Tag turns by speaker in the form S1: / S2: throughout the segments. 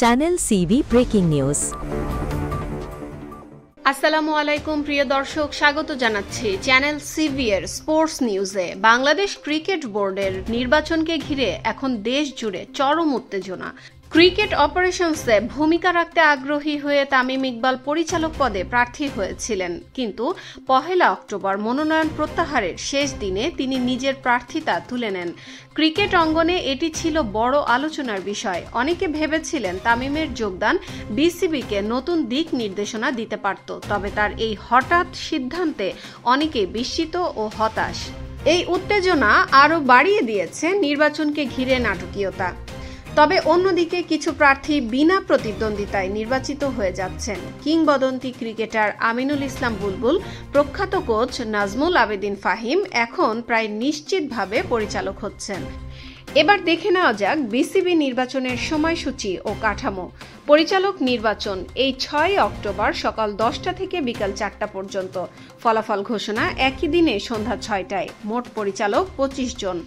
S1: Channel CV breaking news.
S2: আসসালামু আলাইকুম প্রিয় দর্শক, স্বাগত জানাচ্ছি চ্যানেল সিভি এর স্পোর্টস নিউজে। বাংলাদেশ ক্রিকেট বোর্ডের নির্বাচনকে ঘিরে এখন দেশ জুড়ে চরম উত্তেজনা। ক্রিকেট অপারেশনসে ভূমিকা রাখতে আগ্রহী হয়ে তামিম ইকবাল পরিচালক পদে প্রার্থী হয়েছিলেন, কিন্তু 1 অক্টোবর মনোনয়ন প্রত্যাহারের শেষ দিনে তিনি নিজের প্রার্থিতা তুলে নেন। ক্রিকেট অঙ্গনে এটি ছিল বড় আলোচনার বিষয়। অনেকে ভেবেছিলেন তামিমের যোগদান বিসিবিকে নতুন দিক নির্দেশনা দিতে পারত, তবে তার এই হঠাৎ সিদ্ধান্তে অনেকেই বিস্মিত ও হতাশ। এই উত্তেজনা আরও বাড়িয়ে দিয়েছে নির্বাচনকে ঘিরে নাটকীয়তা। তবে অন্যদিকে কিছু প্রার্থী বিনা প্রতিদ্বন্দ্বিতায় নির্বাচিত হয়ে যাচ্ছেন। কিংবদন্তি ক্রিকেটার আমিনুল ইসলাম বুলবুল, প্রখ্যাত কোচ নাজমুল আবেদিন ফাহিম এখন প্রায় নিশ্চিতভাবে পরিচালক হচ্ছেন। এবার দেখে নেওয়া যাক বিসিবি নির্বাচনের সময়সূচি ও কাঠামো। পরিচালক নির্বাচন এই 6 অক্টোবর সকাল 10টা থেকে বিকাল 4টা পর্যন্ত। ফলাফল ঘোষণা একই দিনে সন্ধ্যা 6টায়। মোট পরিচালক 25 জন।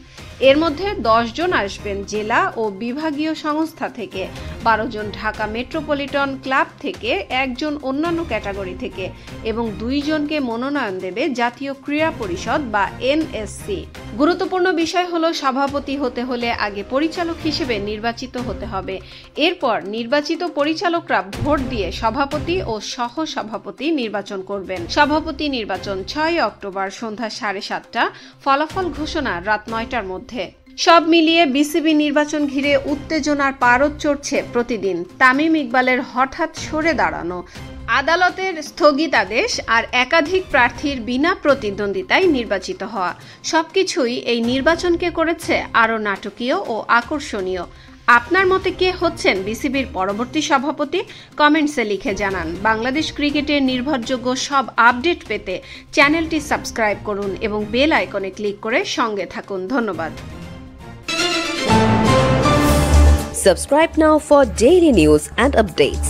S2: এর মধ্যে 10 জন আসবেন জেলা ও বিভাগীয় সংস্থা থেকে, 12 জন ঢাকা মেট্রোপলিটন ক্লাব থেকে, 1 জন অন্যান্য ক্যাটাগরি থেকে এবং 2 জনকে মনোনয়ন দেবে জাতীয় ক্রীড়া পরিষদ বা এনএসসি। গুরুত্বপূর্ণ বিষয় হলো সভাপতি হতে হলে আগে পরিচালক হিসেবে নির্বাচিত হতে হবে। এরপর নির্বাচিত পরিচালকরা ভোট দিয়ে সভাপতি ও সহ সভাপতি নির্বাচন করবেন। সভাপতি নির্বাচন 6 অক্টোবর সন্ধ্যা 7:30। ফলাফল ঘোষণা রাত 9টার মধ্যে। সব মিলিয়ে বিসিবি নির্বাচন ঘিরে উত্তেজনার পারদ চড়ছে প্রতিদিন। তামিম ইকবালের হঠাৎ সরে দাঁড়ানো, আদালতের স্থগিতাদেশ আর একাধিক প্রার্থীর বিনা প্রতিদ্বন্দ্বিতায় নির্বাচিত হওয়া, সবকিছুই এই নির্বাচনকে করেছে আরও নাটকীয় ও আকর্ষণীয়। আপনার মতে কে হচ্ছেন বিসিবির পরবর্তী সভাপতি? কমেন্টসে লিখে জানান। বাংলাদেশ ক্রিকেটের নির্ভরযোগ্য সব আপডেট পেতে চ্যানেলটি সাবস্ক্রাইব করুন এবং বেল আইকনে ক্লিক করে সঙ্গে থাকুন। ধন্যবাদ।
S1: Subscribe now for daily news and updates.